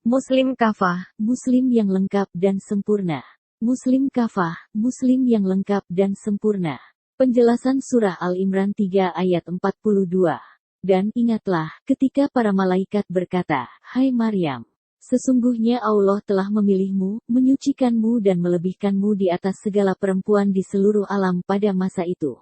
Muslim kafah, Muslim yang lengkap dan sempurna. Muslim kafah, Muslim yang lengkap dan sempurna. Penjelasan Surah Al-Imran 3 ayat 42. Dan ingatlah, ketika para malaikat berkata, "Hai Maryam, sesungguhnya Allah telah memilihmu, menyucikanmu dan melebihkanmu di atas segala perempuan di seluruh alam pada masa itu."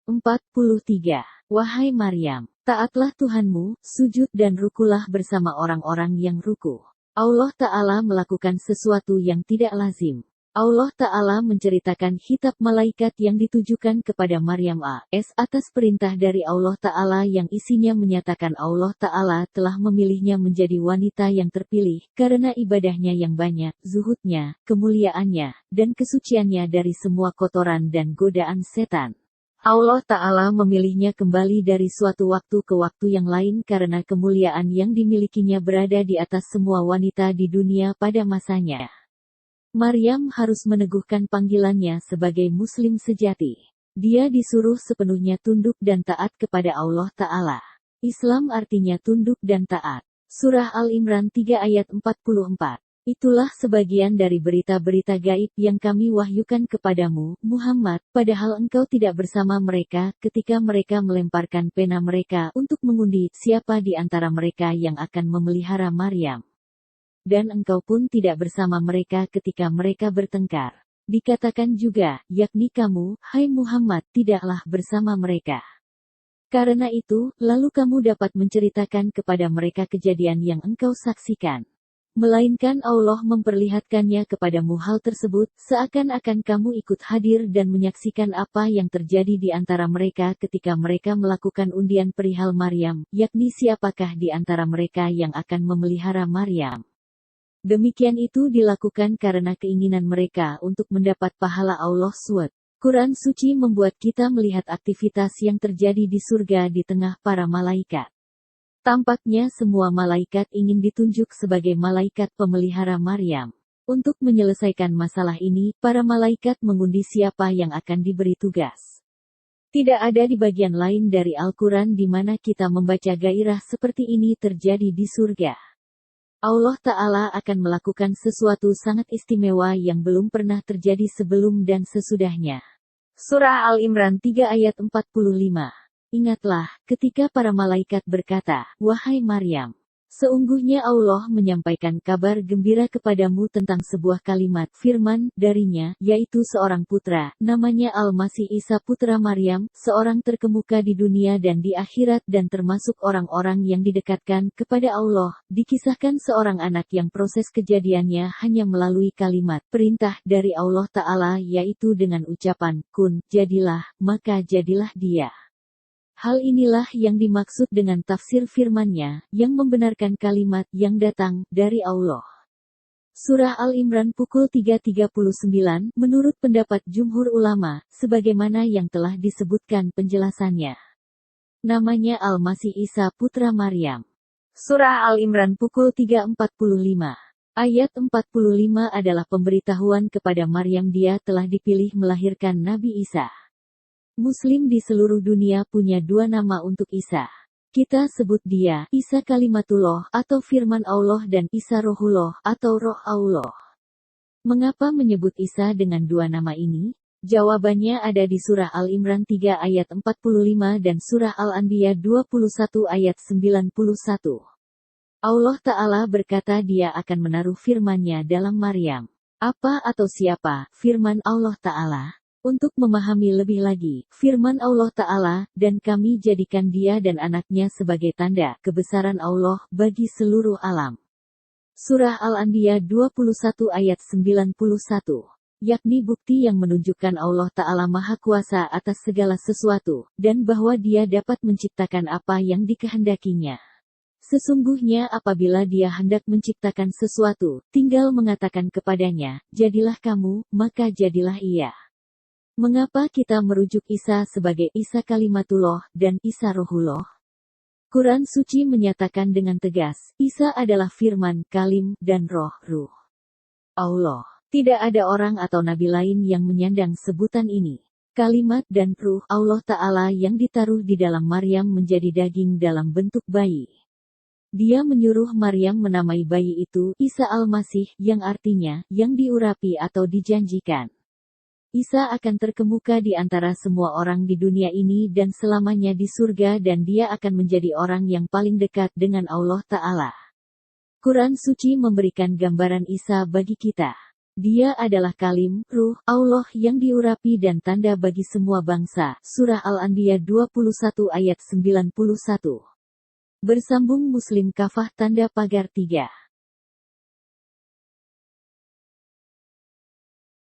43. Wahai Maryam, taatlah Tuhanmu, sujud dan rukulah bersama orang-orang yang ruku. Allah Ta'ala melakukan sesuatu yang tidak lazim. Allah Ta'ala menceritakan khitab malaikat yang ditujukan kepada Maryam a.s. atas perintah dari Allah Ta'ala yang isinya menyatakan Allah Ta'ala telah memilihnya menjadi wanita yang terpilih, karena ibadahnya yang banyak, zuhudnya, kemuliaannya, dan kesuciannya dari semua kotoran dan godaan setan. Allah Ta'ala memilihnya kembali dari suatu waktu ke waktu yang lain karena kemuliaan yang dimilikinya berada di atas semua wanita di dunia pada masanya. Maryam harus meneguhkan panggilannya sebagai Muslim sejati. Dia disuruh sepenuhnya tunduk dan taat kepada Allah Ta'ala. Islam artinya tunduk dan taat. Surah Al-Imran 3 ayat 44. Itulah sebagian dari berita-berita gaib yang kami wahyukan kepadamu, Muhammad, padahal engkau tidak bersama mereka ketika mereka melemparkan pena mereka untuk mengundi siapa di antara mereka yang akan memelihara Maryam. Dan engkau pun tidak bersama mereka ketika mereka bertengkar. Dikatakan juga, yakni kamu, hai Muhammad, tidaklah bersama mereka. Karena itu, lalu kamu dapat menceritakan kepada mereka kejadian yang engkau saksikan. Melainkan Allah memperlihatkannya kepadamu hal tersebut, seakan-akan kamu ikut hadir dan menyaksikan apa yang terjadi di antara mereka ketika mereka melakukan undian perihal Maryam, yakni siapakah di antara mereka yang akan memelihara Maryam. Demikian itu dilakukan karena keinginan mereka untuk mendapat pahala Allah SWT. Quran suci membuat kita melihat aktivitas yang terjadi di surga di tengah para malaikat. Tampaknya semua malaikat ingin ditunjuk sebagai malaikat pemelihara Maryam. Untuk menyelesaikan masalah ini, para malaikat mengundi siapa yang akan diberi tugas. Tidak ada di bagian lain dari Al-Quran di mana kita membaca gairah seperti ini terjadi di surga. Allah Ta'ala akan melakukan sesuatu sangat istimewa yang belum pernah terjadi sebelum dan sesudahnya. Surah Al-Imran 3 ayat 45. Ingatlah, ketika para malaikat berkata, "Wahai Maryam, sesungguhnya Allah menyampaikan kabar gembira kepadamu tentang sebuah kalimat firman darinya, yaitu seorang putra, namanya Al-Masih Isa putra Maryam, seorang terkemuka di dunia dan di akhirat dan termasuk orang-orang yang didekatkan kepada Allah." Dikisahkan seorang anak yang proses kejadiannya hanya melalui kalimat perintah dari Allah Ta'ala, yaitu dengan ucapan, "Kun, jadilah," maka jadilah dia. Hal inilah yang dimaksud dengan tafsir firman-Nya, yang membenarkan kalimat yang datang dari Allah. Surah Al-Imran pukul 3.39, menurut pendapat jumhur ulama, sebagaimana yang telah disebutkan penjelasannya. Namanya Al-Masih Isa putra Maryam. Surah Al-Imran pukul 3.45. Ayat 45 adalah pemberitahuan kepada Maryam dia telah dipilih melahirkan Nabi Isa. Muslim di seluruh dunia punya dua nama untuk Isa. Kita sebut dia Isa Kalimatullah atau firman Allah dan Isa Rohullah atau Roh Allah. Mengapa menyebut Isa dengan dua nama ini? Jawabannya ada di Surah Al-Imran 3 ayat 45 dan Surah Al-Anbiya 21 ayat 91. Allah Ta'ala berkata dia akan menaruh firman-Nya dalam Maryam. Apa atau siapa, firman Allah Ta'ala? Untuk memahami lebih lagi, firman Allah Ta'ala, dan kami jadikan dia dan anaknya sebagai tanda kebesaran Allah bagi seluruh alam. Surah Al-Anbiya 21 ayat 91. Yakni bukti yang menunjukkan Allah Ta'ala Maha Kuasa atas segala sesuatu, dan bahwa dia dapat menciptakan apa yang dikehendakinya. Sesungguhnya apabila dia hendak menciptakan sesuatu, tinggal mengatakan kepadanya, jadilah kamu, maka jadilah ia. Mengapa kita merujuk Isa sebagai Isa Kalimatullah dan Isa Rohullah? Quran suci menyatakan dengan tegas, Isa adalah firman, kalim, dan roh, ruh Allah. Tidak ada orang atau nabi lain yang menyandang sebutan ini. Kalimat dan ruh Allah Ta'ala yang ditaruh di dalam Maryam menjadi daging dalam bentuk bayi. Dia menyuruh Maryam menamai bayi itu Isa Al-Masih, yang artinya, yang diurapi atau dijanjikan. Isa akan terkemuka di antara semua orang di dunia ini dan selamanya di surga, dan dia akan menjadi orang yang paling dekat dengan Allah Ta'ala. Quran Suci memberikan gambaran Isa bagi kita. Dia adalah kalim, ruh, Allah yang diurapi dan tanda bagi semua bangsa. Surah Al-Anbiya 21 ayat 91. Bersambung Muslim Kafah tanda pagar 3.